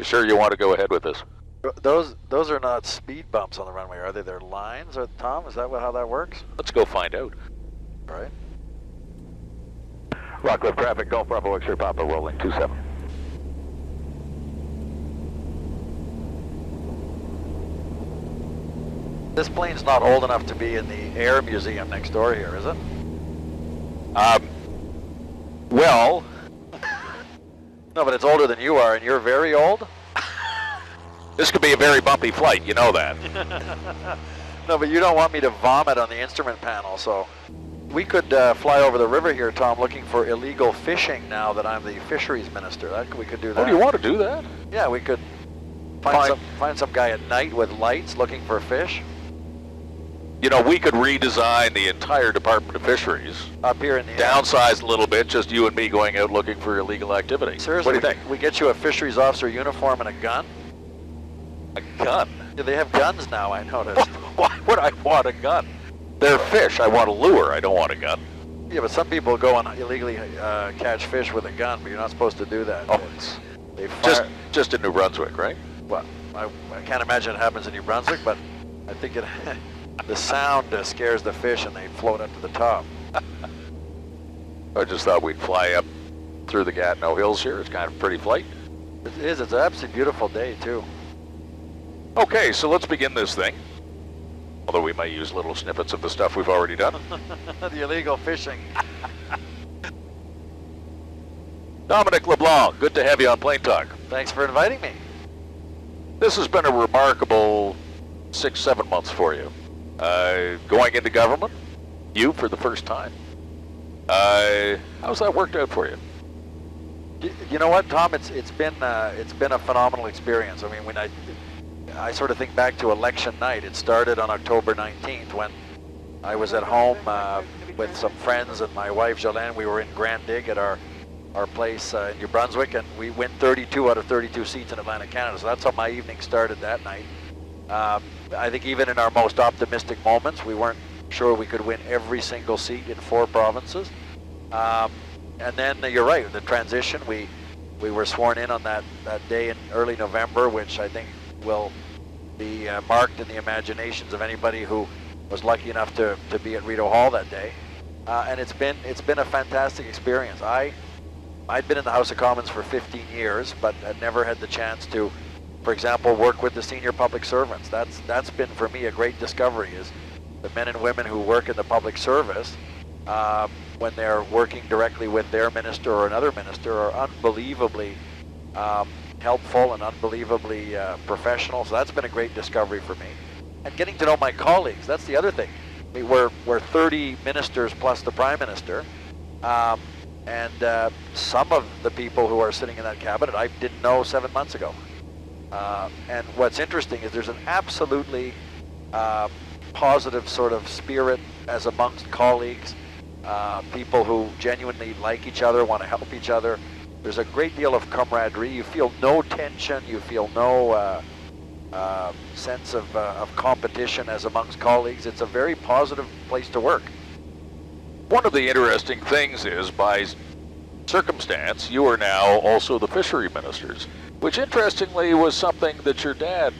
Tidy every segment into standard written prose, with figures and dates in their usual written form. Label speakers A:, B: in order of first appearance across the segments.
A: You sure you want to go ahead with this?
B: Those are not speed bumps on the runway, are they? They're lines, or Tom? Is that how that works?
A: Let's go find out.
B: All right.
C: Rockcliffe traffic, Golf Bravo X-ray Papa, rolling 27.
B: This plane's not old enough to be in the Air Museum next door here, is it?
A: Well...
B: No, but it's older than you are, and you're very old?
A: This could be a very bumpy flight, you know that.
B: No, but you don't want me to vomit on the instrument panel, so... We could fly over the river here, Tom, looking for illegal fishing now that I'm the fisheries minister. We could do that.
A: Oh, do you want to do that?
B: Yeah, we could find some guy at night with lights looking for fish.
A: You know, we could redesign the entire Department of Fisheries.
B: Up here in the
A: downsize a little bit, just you and me going out looking for illegal activity.
B: Seriously,
A: what do you think?
B: We get you a fisheries officer uniform and a gun?
A: A gun?
B: Yeah, they have guns now, I noticed.
A: Why would I want a gun? They're fish. I want a lure. I don't want a gun.
B: Yeah, but some people go and illegally catch fish with a gun, but you're not supposed to do that.
A: Oh,
B: they fire...
A: just in New Brunswick, right?
B: Well, I can't imagine it happens in New Brunswick, but I think it... The sound scares the fish and they float up to the top.
A: I just thought we'd fly up through the Gatineau Hills here. It's kind of a pretty flight.
B: It is. It's an absolutely beautiful day, too.
A: Okay, so let's begin this thing. Although we might use little snippets of the stuff we've already done.
B: The illegal fishing.
A: Dominic LeBlanc, good to have you on Plane Talk.
B: Thanks for inviting me.
A: This has been a remarkable 6-7 months for you. Going into government, you for the first time. How's that worked out for you?
B: You know what, Tom? It's been a phenomenal experience. I mean, when I sort of think back to election night. It started on October 19th when I was at home with some friends and my wife Jolene. We were in Grand Dig at our place in New Brunswick, and we win 32 out of 32 seats in Atlantic Canada. So that's how my evening started that night. I think even in our most optimistic moments, we weren't sure we could win every single seat in 4 provinces. And then you're right, the transition, we were sworn in on that day in early November, which I think will be marked in the imaginations of anybody who was lucky enough to be at Rideau Hall that day. And it's been a fantastic experience. I'd been in the House of Commons for 15 years, but had never had the chance to, for example, work with the senior public servants. That's been for me a great discovery, is the men and women who work in the public service, when they're working directly with their minister or another minister, are unbelievably helpful and unbelievably professional. So that's been a great discovery for me. And getting to know my colleagues, that's the other thing. I mean, we're 30 ministers plus the Prime Minister, and some of the people who are sitting in that cabinet I didn't know 7 months ago. And what's interesting is there's an absolutely positive sort of spirit as amongst colleagues, people who genuinely like each other, want to help each other. There's a great deal of camaraderie. You feel no tension. You feel no sense of competition as amongst colleagues. It's a very positive place to work.
A: One of the interesting things is, by circumstance, you are now also the fishery ministers, which interestingly was something that your dad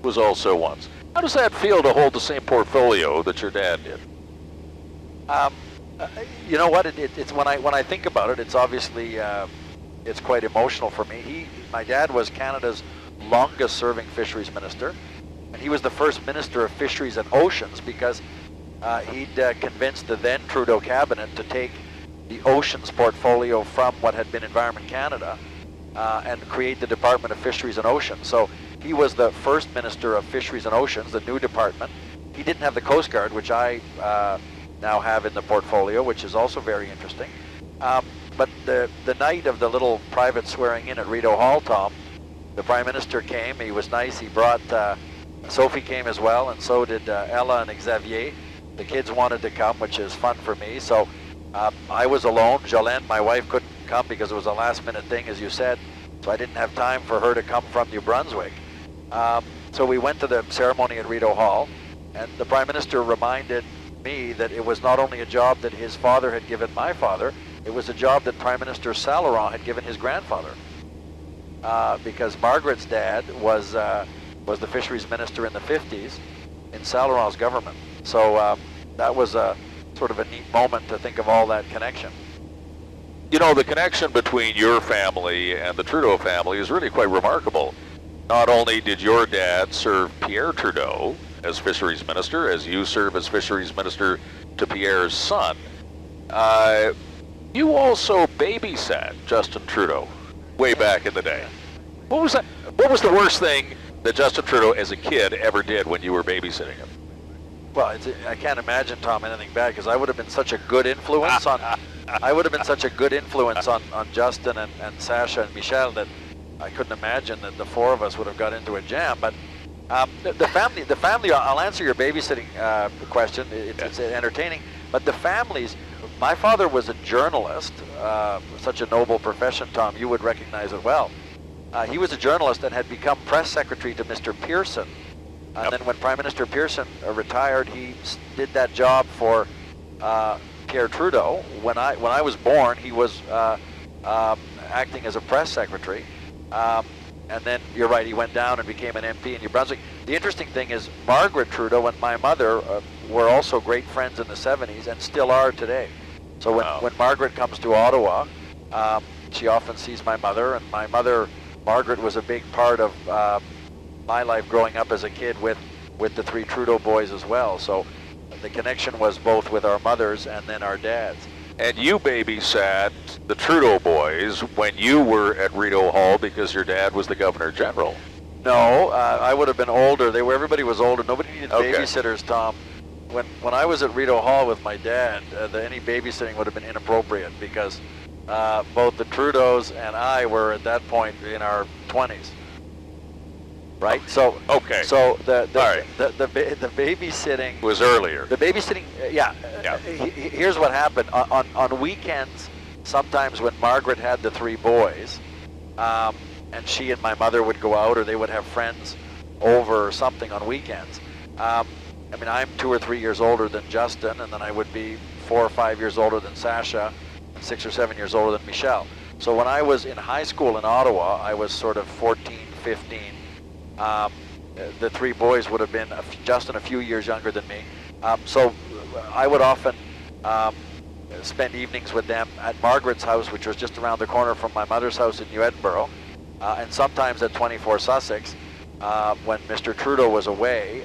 A: was also once. How does that feel to hold the same portfolio that your dad did?
B: You know what? It's when I think about it, it's obviously it's quite emotional for me. My dad was Canada's longest-serving fisheries minister, and he was the first Minister of Fisheries and Oceans because he'd convinced the then Trudeau cabinet to take the oceans portfolio from what had been Environment Canada and create the Department of Fisheries and Oceans. So he was the first Minister of Fisheries and Oceans, the new department. He didn't have the Coast Guard, which I now have in the portfolio, which is also very interesting. But the night of the little private swearing in at Rideau Hall, Tom, the Prime Minister came. He was nice. He brought, Sophie came as well, and so did Ella and Xavier. The kids wanted to come, which is fun for me. So I was alone. Jolene, my wife, couldn't come because it was a last-minute thing, as you said. So I didn't have time for her to come from New Brunswick. So we went to the ceremony at Rideau Hall, and the Prime Minister reminded me that it was not only a job that his father had given my father, it was a job that Prime Minister Saint-Laurent had given his grandfather. because Margaret's dad was the fisheries minister in the 50s in Saint-Laurent's government. So that was a sort of a neat moment to think of all that connection.
A: You know, the connection between your family and the Trudeau family is really quite remarkable. Not only did your dad serve Pierre Trudeau as fisheries minister, as you serve as fisheries minister to Pierre's son, you also babysat Justin Trudeau way back in the day. What was that? What was the worst thing that Justin Trudeau as a kid ever did when you were babysitting him?
B: Well, I can't imagine, Tom, anything bad, because I would have been such a good influence on Justin and Sasha and Michelle that I couldn't imagine that the four of us would have got into a jam. But the family. I'll answer your babysitting question. It's entertaining, but the families. My father was a journalist, such a noble profession, Tom. You would recognize it well. He was a journalist and had become press secretary to Mr. Pearson. And then when Prime Minister Pearson retired, he did that job for Pierre Trudeau. When I was born, he was acting as a press secretary. And then, you're right, he went down and became an MP in New Brunswick. The interesting thing is Margaret Trudeau and my mother were also great friends in the 70s and still are today. So when Margaret comes to Ottawa, she often sees my mother, and my mother, Margaret, was a big part of my life growing up as a kid with the three Trudeau boys as well. So the connection was both with our mothers and then our dads.
A: And you babysat the Trudeau boys when you were at Rideau Hall because your dad was the Governor General.
B: No, I would have been older. Everybody was older. Nobody needed babysitters, Tom. When I was at Rideau Hall with my dad, any babysitting would have been inappropriate because both the Trudeaus and I were at that point in our 20s. Right. So So the babysitting
A: was earlier.
B: The babysitting, Here's what happened on weekends. Sometimes when Margaret had the three boys, and she and my mother would go out, or they would have friends over or something on weekends. I mean, I'm 2 or 3 years older than Justin, and then I would be 4 or 5 years older than Sasha, and 6 or 7 years older than Michelle. So when I was in high school in Ottawa, I was sort of 14, 15. The three boys would have been Justin a few years younger than me. So I would often spend evenings with them at Margaret's house, which was just around the corner from my mother's house in New Edinburgh, and sometimes at 24 Sussex. When Mr. Trudeau was away,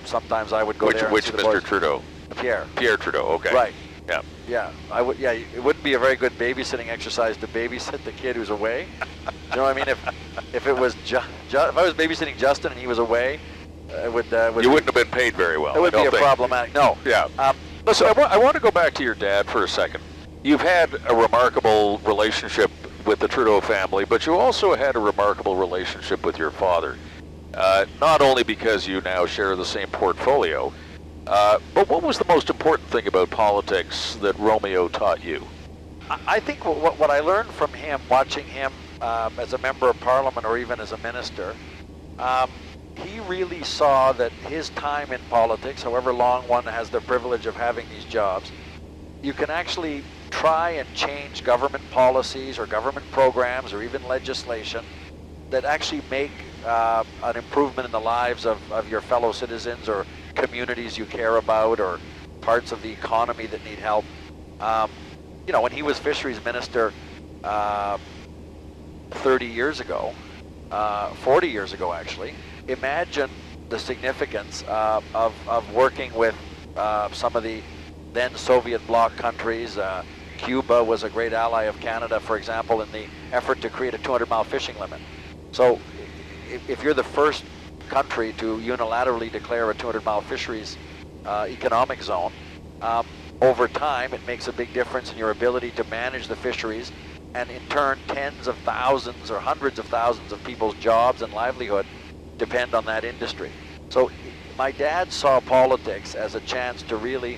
B: sometimes I would go there.
A: Which Mr. Trudeau?
B: Pierre.
A: Pierre Trudeau. Okay.
B: Right.
A: Yeah.
B: Yeah. I would. Yeah. It wouldn't be a very good babysitting exercise to babysit the kid who's away. You know what I mean? If it was if I was babysitting Justin and he was away, it would.
A: You wouldn't have been paid very well.
B: It would be problematic. No.
A: Yeah. Listen, I want to go back to your dad for a second. You've had a remarkable relationship with the Trudeau family, but you also had a remarkable relationship with your father. Not only because you now share the same portfolio, but what was the most important thing about politics that Romeo taught you?
B: I think what I learned from him, watching him as a member of Parliament or even as a minister, he really saw that his time in politics, however long one has the privilege of having these jobs, you can actually try and change government policies or government programs or even legislation that actually make an improvement in the lives of your fellow citizens or communities you care about or parts of the economy that need help. You know, when he was fisheries minister 30 years ago, 40 years ago actually, imagine the significance of working with some of the then Soviet bloc countries. Cuba was a great ally of Canada, for example, in the effort to create a 200-mile fishing limit. So if you're the first country to unilaterally declare a 200-mile fisheries economic zone, over time it makes a big difference in your ability to manage the fisheries, and in turn tens of thousands or hundreds of thousands of people's jobs and livelihood depend on that industry. So my dad saw politics as a chance to really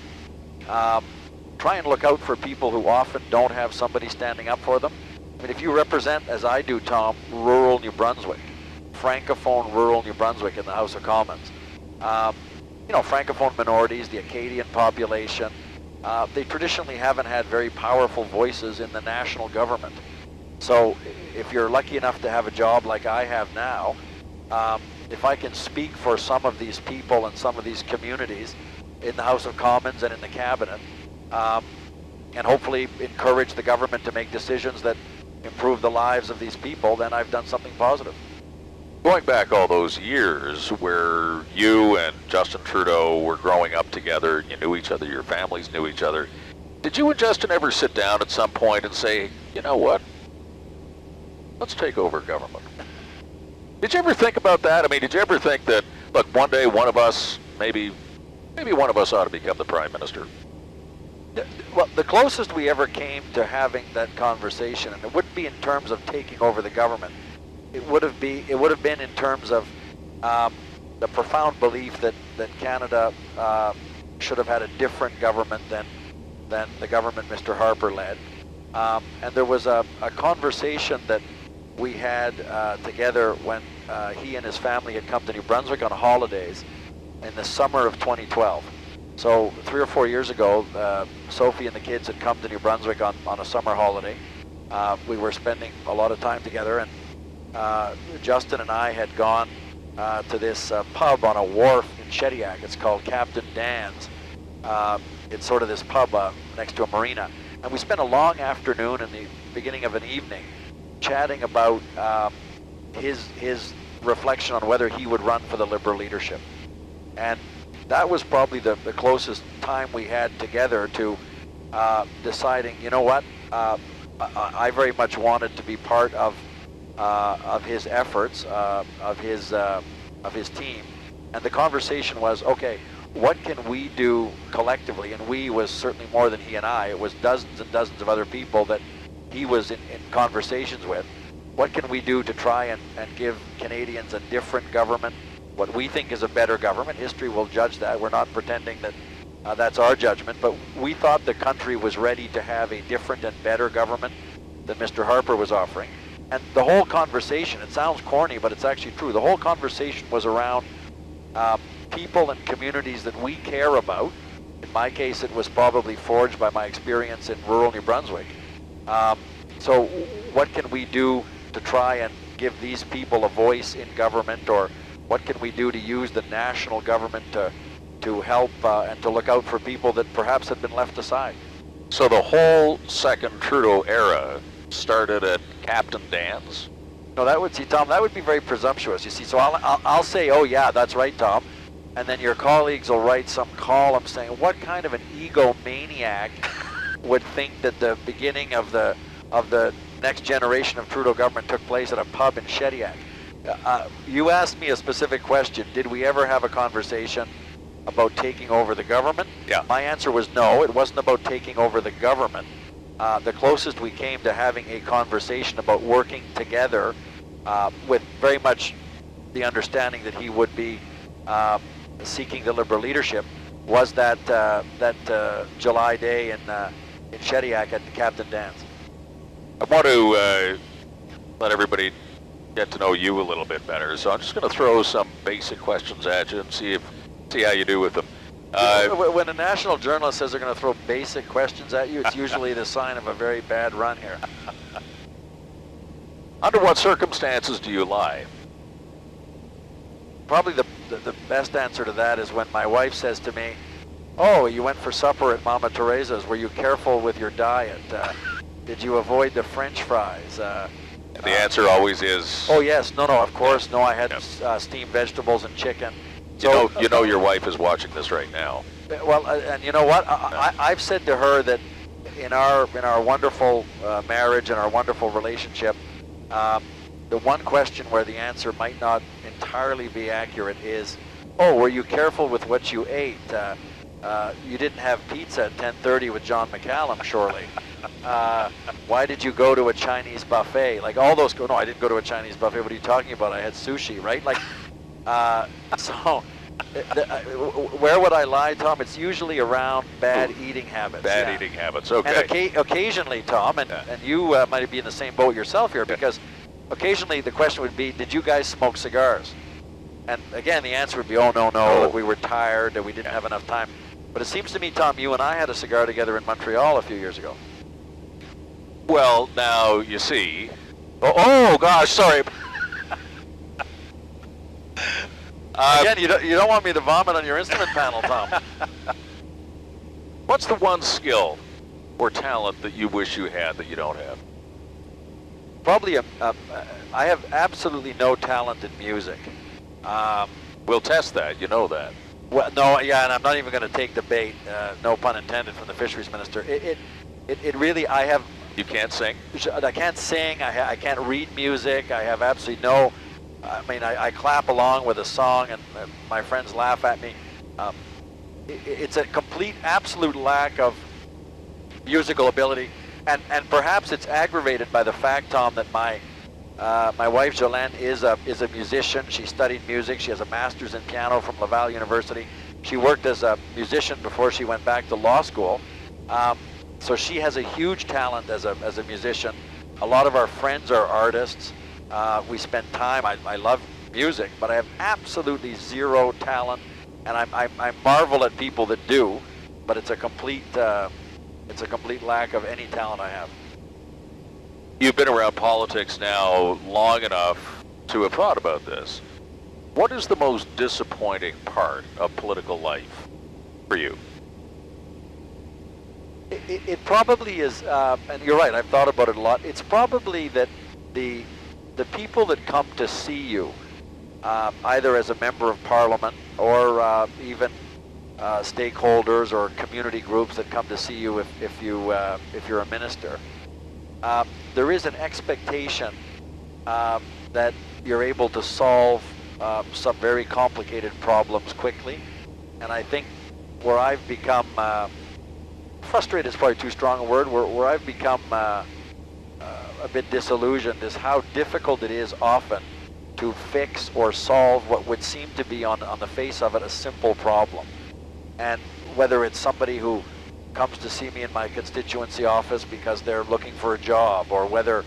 B: try and look out for people who often don't have somebody standing up for them. I mean, if you represent, as I do, Tom, rural New Brunswick, Francophone rural New Brunswick in the House of Commons, you know, Francophone minorities, the Acadian population, they traditionally haven't had very powerful voices in the national government. So if you're lucky enough to have a job like I have now, if I can speak for some of these people and some of these communities in the House of Commons and in the Cabinet, and hopefully encourage the government to make decisions that improve the lives of these people, then I've done something positive.
A: Going back all those years where you and Justin Trudeau were growing up together, you knew each other, your families knew each other, did you and Justin ever sit down at some point and say, you know what, let's take over government? Did you ever think about that? I mean, did you ever think that, look, one day one of us, maybe one of us ought to become the Prime Minister?
B: Well, the closest we ever came to having that conversation, and it wouldn't be in terms of taking over the government, it would have been in terms of the profound belief that Canada should have had a different government than the government Mr. Harper led. And there was a conversation that we had together when he and his family had come to New Brunswick on holidays in the summer of 2012. So 3 or 4 years ago, Sophie and the kids had come to New Brunswick on a summer holiday. We were spending a lot of time together, and Justin and I had gone to this pub on a wharf in Shediac. It's called Captain Dan's. It's sort of this pub next to a marina. And we spent a long afternoon and the beginning of an evening chatting about his reflection on whether he would run for the Liberal leadership. And that was probably the closest time we had together to deciding, you know what, I very much wanted to be part of his efforts, of his team. And the conversation was, okay, what can we do collectively? And we was certainly more than he and I. It was dozens and dozens of other people that he was in conversations with. What can we do to try and give Canadians a different government, what we think is a better government? History will judge that. We're not pretending that that's our judgment, but we thought the country was ready to have a different and better government than Mr. Harper was offering. And the whole conversation, it sounds corny, but it's actually true. The whole conversation was around people and communities that we care about. In my case, it was probably forged by my experience in rural New Brunswick. So what can we do to try and give these people a voice in government, or what can we do to use the national government to help and to look out for people that perhaps had been left aside?
A: So the whole second Trudeau era started at Captain Dan's?
B: No, that would, see, Tom, that would be very presumptuous. You see, so I'll say, oh yeah, that's right, Tom, and then your colleagues will write some column saying, what kind of an egomaniac would think that the beginning of the next generation of Trudeau government took place at a pub in Shediac? You asked me a specific question. Did we ever have a conversation about taking over the government?
A: Yeah.
B: My answer was no. It wasn't about taking over the government. The closest we came to having a conversation about working together with very much the understanding that he would be seeking the Liberal leadership was that July day in Shediac at the Captain Dan's.
A: I want to let everybody get to know you a little bit better, so I'm just going to throw some basic questions at you and see how you do with them.
B: When a national journalist says they're going to throw basic questions at you, it's usually the sign of a very bad run here.
A: Under what circumstances do you lie?
B: Probably the best answer to that is when my wife says to me, oh, you went for supper at Mama Teresa's. Were you careful with your diet? Did you avoid the French fries?
A: And the answer always is...
B: Oh, yes. No, of course. No, I had steamed vegetables and chicken.
A: So, you know your wife is watching this right now.
B: Well, and you know what? I've said to her that in our wonderful marriage and our wonderful relationship, the one question where the answer might not entirely be accurate is, oh, were you careful with what you ate? You didn't have pizza at 10:30 with John McCallum, surely. Why did you go to a Chinese buffet? Like all those, no, I didn't go to a Chinese buffet. What are you talking about? I had sushi, right? Like, so where would I lie, Tom? It's usually around bad eating habits.
A: Bad eating habits, okay.
B: And occasionally, Tom, and you might be in the same boat yourself here, because occasionally the question would be, did you guys smoke cigars? And again, the answer would be, oh, no, like we were tired, and we didn't have enough time. But it seems to me, Tom, you and I had a cigar together in Montreal a few years ago.
A: Well, now, you see... Oh gosh, sorry.
B: Again, you don't want me to vomit on your instrument panel, Tom.
A: What's the one skill or talent that you wish you had that you don't have?
B: Probably I have absolutely no talent in music.
A: We'll test that, you know that.
B: Well, no, yeah, and I'm not even going to take the bait, no pun intended, from the fisheries minister. It really, I have...
A: You can't sing?
B: I can't sing, I can't read music, I have absolutely no... I mean, I clap along with a song and my friends laugh at me. It's a complete, absolute lack of musical ability. And perhaps it's aggravated by the fact, Tom, that my wife Jolene is a musician. She studied music. She has a master's in piano from Laval University. She worked as a musician before she went back to law school. So she has a huge talent as a musician. A lot of our friends are artists. We spend time. I love music, but I have absolutely zero talent, and I marvel at people that do. But it's a complete lack of any talent I have.
A: You've been around politics now long enough to have thought about this. What is the most disappointing part of political life for you?
B: It probably is, and you're right, I've thought about it a lot. It's probably that the people that come to see you, either as a member of parliament or even stakeholders or community groups that come to see you if you're a minister, there is an expectation that you're able to solve some very complicated problems quickly. And I think where I've become frustrated is probably too strong a word. Where I've become a bit disillusioned is how difficult it is often to fix or solve what would seem to be on the face of it a simple problem. And whether it's somebody who comes to see me in my constituency office because they're looking for a job, or whether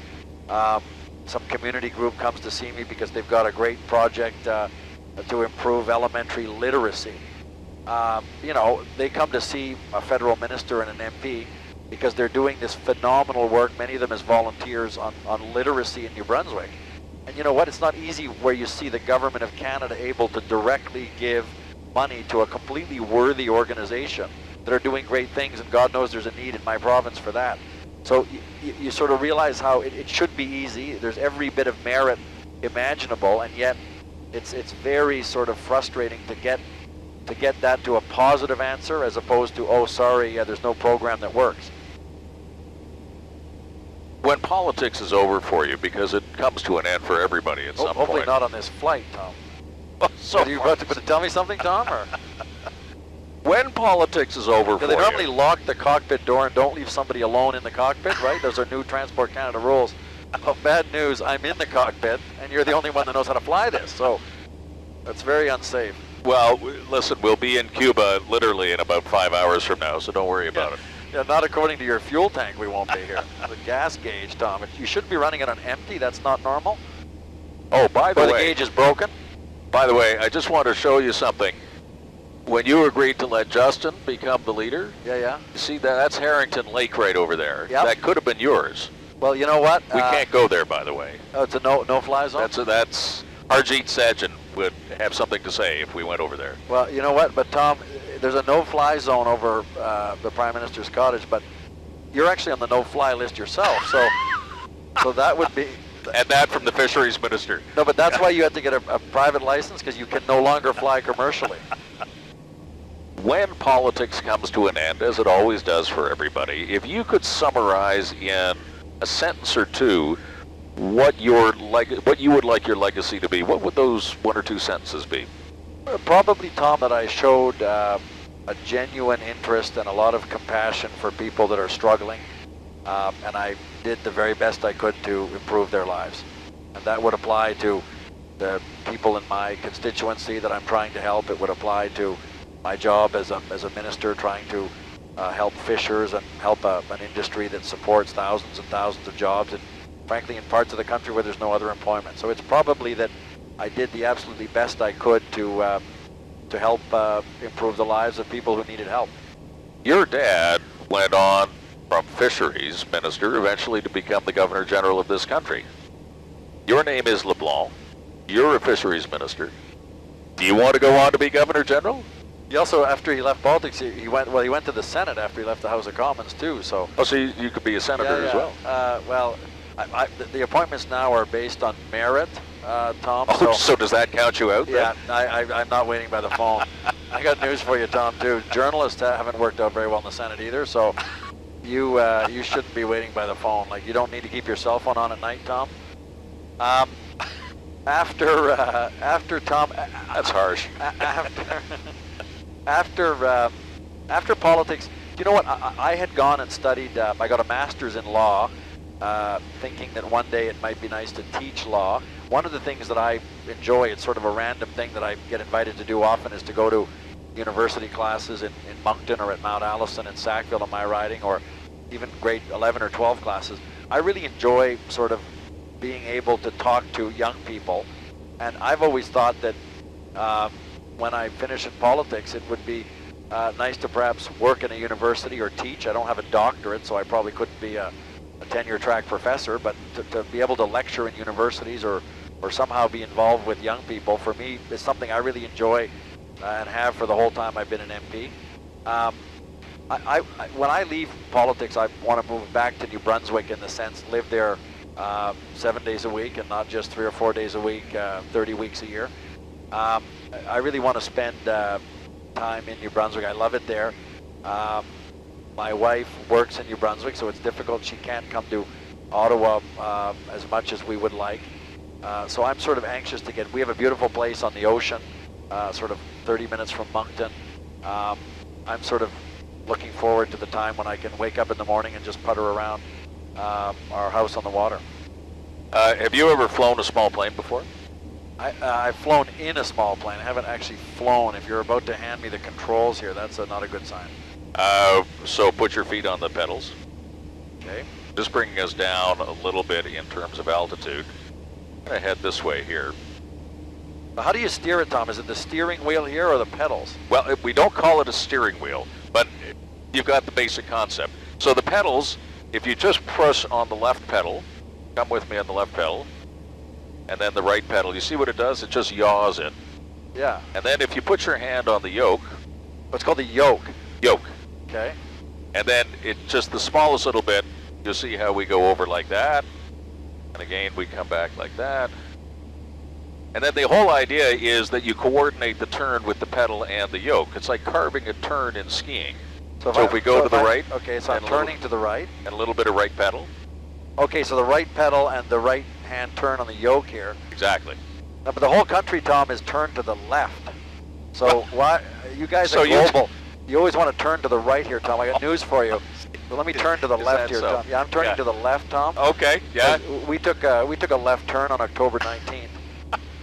B: some community group comes to see me because they've got a great project to improve elementary literacy. You know, they come to see a federal minister and an MP because they're doing this phenomenal work, many of them as volunteers, on literacy in New Brunswick. And you know what? It's not easy where you see the government of Canada able to directly give money to a completely worthy organization that are doing great things, and God knows there's a need in my province for that. So you sort of realize how it should be easy. There's every bit of merit imaginable, and yet it's very sort of frustrating to get that to a positive answer as opposed to, oh, sorry, yeah, there's no program that works.
A: When politics is over for you, because it comes to an end for everybody at some point.
B: Hopefully not on this flight, Tom.
A: So
B: are you about to tell me something, Tom? Or?
A: When politics is over for you...
B: They normally lock the cockpit door and don't leave somebody alone in the cockpit, right? Those are new Transport Canada rules. Well, bad news, I'm in the cockpit, and you're the only one that knows how to fly this, so that's very unsafe.
A: Well, listen, we'll be in Cuba literally in about 5 hours from now, so don't worry about it.
B: Yeah, not according to your fuel tank, we won't be here. The gas gauge, Tom, you shouldn't be running it on empty. That's not normal.
A: Oh, by the way...
B: the gauge is broken.
A: By the way, I just want to show you something. When you agreed to let Justin become the leader...
B: Yeah.
A: You see, that's Harrington Lake right over there.
B: Yep.
A: That could have been yours.
B: Well, you know what?
A: We can't go there, by the way.
B: Oh, it's a no-fly zone?
A: That's Harjit Sajjan would have something to say if we went over there.
B: Well, you know what? But, Tom, there's a no-fly zone over the Prime Minister's cottage, but you're actually on the no-fly list yourself, so that would be...
A: And that from the fisheries minister.
B: No, but that's why you have to get a private license, because you can no longer fly commercially.
A: When politics comes to an end, as it always does for everybody, if you could summarize in a sentence or two what you would like your legacy to be, what would those one or two sentences be?
B: Probably, Tom, that I showed a genuine interest and a lot of compassion for people that are struggling, and I did the very best I could to improve their lives. And that would apply to the people in my constituency that I'm trying to help. It would apply to my job as a minister, trying to help fishers and help an industry that supports thousands and thousands of jobs, and frankly in parts of the country where there's no other employment. So it's probably that I did the absolutely best I could to help improve the lives of people who needed help.
A: Your dad went on from fisheries minister eventually to become the governor general of this country. Your name is LeBlanc. You're a fisheries minister. Do you want to go on to be governor general?
B: He also, after he left politics, he went to the Senate after he left the House of Commons too. So.
A: Oh, so you could be a senator as well.
B: Well, the appointments now are based on merit, Tom.
A: Oh, so does that count you out?
B: Yeah, I'm not waiting by the phone. I got news for you, Tom, too. Journalists haven't worked out very well in the Senate either, so you shouldn't be waiting by the phone. Like, you don't need to keep your cell phone on at night, Tom. After Tom,
A: that's harsh.
B: After politics, you know what? I had gone and studied. I got a master's in law, thinking that one day it might be nice to teach law. One of the things that I enjoy, it's sort of a random thing that I get invited to do often, is to go to university classes in Moncton or at Mount Allison in Sackville in my riding, or even grade 11 or 12 classes. I really enjoy sort of being able to talk to young people, and I've always thought that when I finish in politics, it would be nice to perhaps work in a university or teach. I don't have a doctorate, so I probably couldn't be a tenure track professor, but to be able to lecture in universities or somehow be involved with young people, for me, is something I really enjoy and have for the whole time I've been an MP. When I leave politics, I want to move back to New Brunswick, in the sense, live there 7 days a week and not just 3 or 4 days a week, 30 weeks a year. I really want to spend time in New Brunswick. I love it there. My wife works in New Brunswick, so it's difficult. She can't come to Ottawa as much as we would like. So I'm sort of anxious to get, we have a beautiful place on the ocean, sort of 30 minutes from Moncton. I'm sort of looking forward to the time when I can wake up in the morning and just putter around our house on the water.
A: Have you ever flown a small plane before?
B: I've flown in a small plane. I haven't actually flown. If you're about to hand me the controls here, that's not a good sign.
A: So put your feet on the pedals.
B: Okay.
A: Just bringing us down a little bit in terms of altitude. I'm going to head this way here.
B: How do you steer it, Tom? Is it the steering wheel here or the pedals?
A: Well, we don't call it a steering wheel, but you've got the basic concept. So the pedals, if you just press on the left pedal, come with me on the left pedal, and then the right pedal, you see what it does? It just yaws it.
B: Yeah.
A: And then if you put your hand on the yoke.
B: What's called the yoke?
A: Yoke.
B: Okay.
A: And then it just the smallest little bit, you'll see how we go over like that. And again, we come back like that. And then the whole idea is that you coordinate the turn with the pedal and the yoke. It's like carving a turn in skiing. So if we go to the right.
B: Okay, so I'm turning to the right.
A: And a little bit of right pedal.
B: Okay, so the right pedal and the right hand turn on the yoke here.
A: Exactly.
B: Now, but the whole country, Tom, is turned to the left. So why, you guys are global. You always want to turn to the right here, Tom. I got news for you. Well, let me turn to the left here, Tom. Yeah, I'm turning to the left, Tom.
A: Okay, yeah.
B: We took a left turn on October 19th.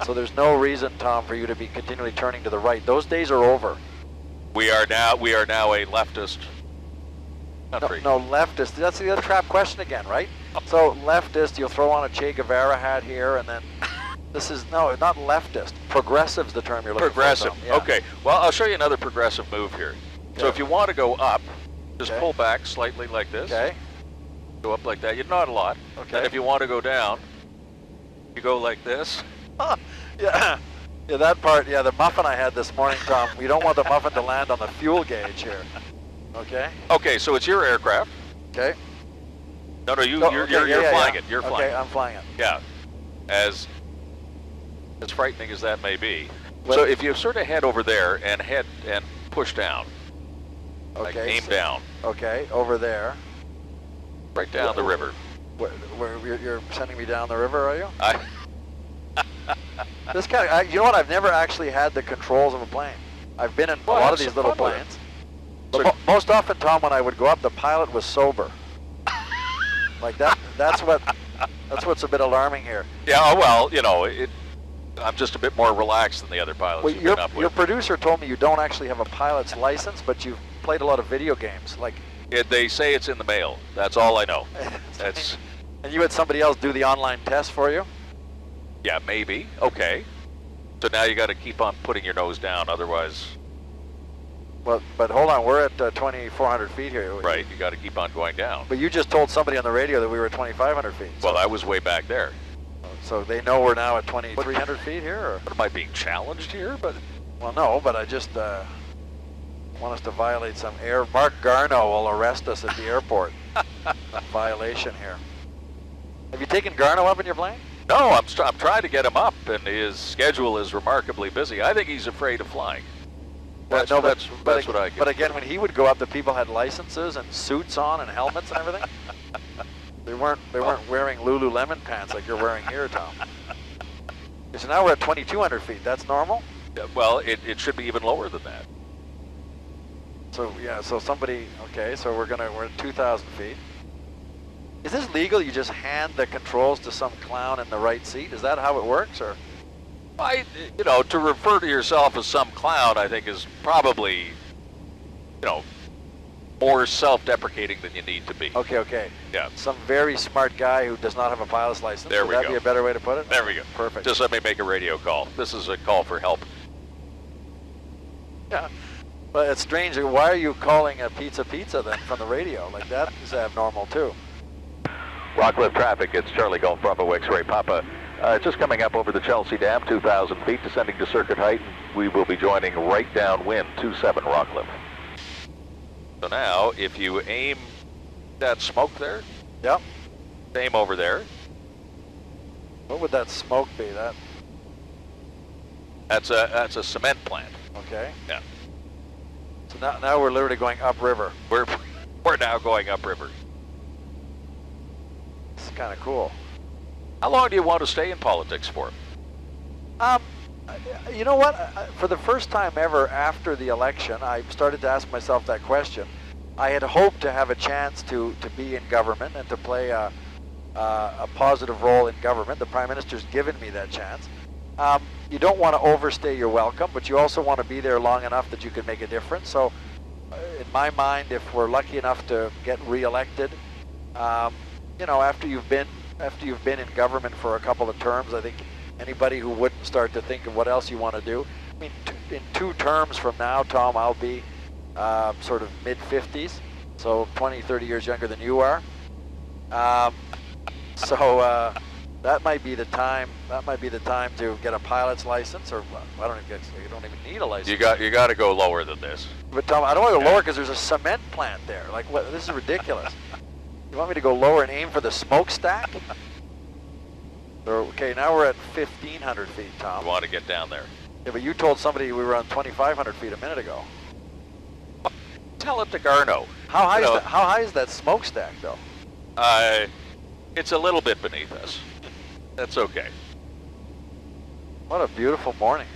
B: So there's no reason, Tom, for you to be continually turning to the right. Those days are over.
A: We are now a leftist country.
B: No, leftist. That's the other trap question again, right? So leftist, you'll throw on a Che Guevara hat here, and then this is, no, not leftist. Progressive's the term you're looking for.
A: Progressive.
B: Yeah.
A: Okay. Well, I'll show you another progressive move here. Okay. So if you want to go up, just pull back slightly like this.
B: Okay.
A: Go up like that. Not a lot.
B: Okay.
A: And if you want to go down, you go like this.
B: Yeah. Yeah, that part, yeah, the muffin I had this morning, Tom, we don't want the muffin to land on the fuel gauge here. Okay?
A: Okay, so it's your aircraft.
B: Okay.
A: No, you're flying it. You're flying it.
B: Okay, I'm flying it.
A: Yeah. As frightening as that may be. So if you sort of head over there and head and push down.
B: Okay.
A: Like aim down.
B: Okay, over there.
A: Right down the river.
B: Where you're sending me down the river, are you? This kind of, you know what? I've never actually had the controls of a plane. I've been in a lot of these little planes. But most often, Tom, when I would go up, the pilot was sober. Like that. That's what's a bit alarming here.
A: Yeah. Well, I'm just a bit more relaxed than the other pilots you've been up with.
B: Your producer told me you don't actually have a pilot's license, but you've played a lot of video games. Like
A: they say it's in the mail. That's all I know. That's.
B: And you had somebody else do the online test for you?
A: Yeah, maybe. Okay. So now you got to keep on putting your nose down, otherwise.
B: Well, but hold on, we're at 2,400 feet here.
A: Right, you got to keep on going down.
B: But you just told somebody on the radio that we were at 2,500 feet.
A: Well, I was way back there.
B: So they know we're now at 2,300 feet here? Or?
A: Am I being challenged here? But
B: Well, no, but I just want us to violate some air. Mark Garneau will arrest us at the airport. Violation here. Have you taken Garneau up in your plane?
A: no, I'm trying to get him up, and his schedule is remarkably busy. I think he's afraid of flying. That's what I get.
B: But again, when he would go up, the people had licenses and suits on and helmets and everything. They weren't wearing Lululemon pants like you're wearing here, Tom. So now we're at 2,200 feet. That's normal?
A: Well, it should be even lower than that.
B: So yeah, so somebody, okay, so we're at 2,000 feet. Is this legal? You just hand the controls to some clown in the right seat? Is that how it works, or?
A: To refer to yourself as some clown, I think is probably, more self-deprecating than you need to be.
B: Okay.
A: Yeah.
B: Some very smart guy who does not have a pilot's license.
A: There we go.
B: Would that be a better way to put it?
A: There we go.
B: Perfect.
A: Just let me make a radio call. This is a call for help.
B: Yeah. But it's strange. Why are you calling a pizza then from the radio? Like that is abnormal too.
C: Rockcliffe traffic, it's Charlie Golf Bravo X-Ray Papa. Just coming up over the Chelsea Dam, 2,000 feet, descending to circuit height. We will be joining right downwind, 27 Rockcliffe.
A: So now, if you aim that smoke there,
B: Yep.
A: aim over there.
B: What would that smoke be?
A: That's a cement plant.
B: Okay.
A: Yeah.
B: So now we're literally going upriver.
A: We're now going upriver.
B: It's kind of cool.
A: How long do you want to stay in politics for?
B: You know what? For the first time ever after the election, I started to ask myself that question. I had hoped to have a chance to be in government and to play a positive role in government. The Prime Minister's given me that chance. You don't want to overstay your welcome, but you also want to be there long enough that you can make a difference. So, in my mind, if we're lucky enough to get re-elected, after you've been in government for a couple of terms, I think anybody who wouldn't start to think of what else you want to do. I mean, in 2 terms from now, Tom, I'll be sort of mid-50s, so 20, 30 years younger than you are. That might be the time. That might be the time to get a pilot's license, or I don't even. You don't even need a license.
A: You got to go lower than this.
B: But Tom, I don't want to go lower because there's a cement plant there. Like, what? This is ridiculous. You want me to go lower and aim for the smokestack? Okay, now we're at 1,500 feet, Tom.
A: You want to get down there.
B: Yeah, but you told somebody we were on 2,500 feet a minute ago.
A: Tell it to Garneau.
B: How high is that smokestack, though?
A: It's a little bit beneath us. That's okay.
B: What a beautiful morning.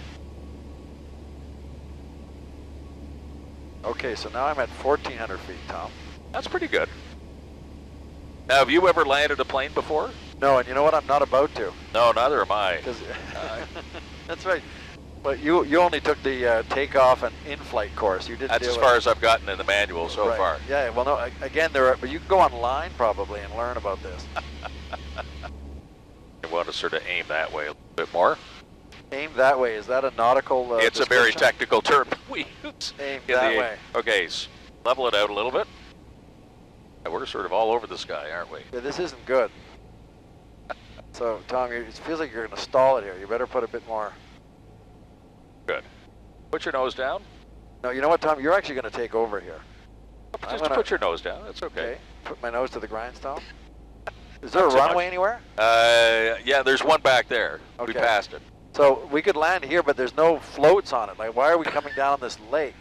B: Okay, so now I'm at 1,400 feet, Tom.
A: That's pretty good. Now, have you ever landed a plane before?
B: No, and you know what? I'm not about to.
A: No, neither am I.
B: That's right. But you only took the takeoff and in-flight course. You didn't.
A: That's as far as I've gotten in the manual so far.
B: Yeah. Well, no. Again, but you can go online probably and learn about this.
A: You want to sort of aim that way a little bit more.
B: Aim that way. Is that a nautical?
A: It's a very technical term we use.
B: Aim that way.
A: Okay, level it out a little bit. We're sort of all over the sky, aren't we?
B: Yeah, this isn't good. So, Tom, it feels like you're going to stall it here. You better put a bit more.
A: Good. Put your nose down.
B: No, you know what, Tom? You're actually going to take over here.
A: Just put your nose down. That's okay.
B: Okay. Put my nose to the grindstone. Is there a runway anywhere?
A: Yeah, there's one back there.
B: Okay.
A: We passed it.
B: So we could land here, but there's no floats on it. Like, why are we coming down this lake?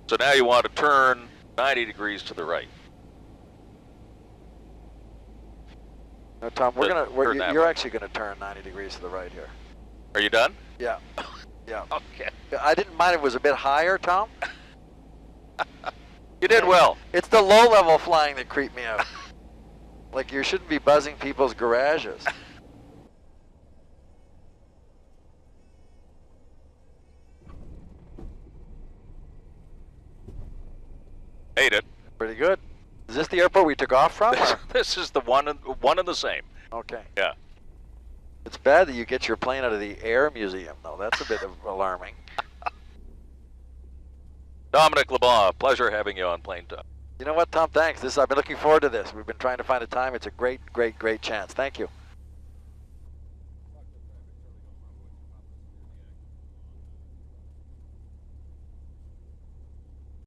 A: So now you want to turn 90 degrees to the right.
B: No, Tom, you're actually gonna turn 90 degrees to the right here.
A: Are you done?
B: Yeah. Yeah.
A: Okay.
B: I didn't mind if it was a bit higher, Tom.
A: You did well.
B: It's the low-level flying that creeped me out. Like, you shouldn't be buzzing people's garages.
A: Made it.
B: Pretty good. Is this the airport we took off from?
A: This is the one and the same.
B: Okay.
A: Yeah.
B: It's bad that you get your plane out of the Air Museum, though. That's a bit alarming.
A: Dominic LeBlanc, pleasure having you on Plane Talk.
B: You know what, Tom? Thanks. I've been looking forward to this. We've been trying to find a time. It's a great, great, great chance. Thank you.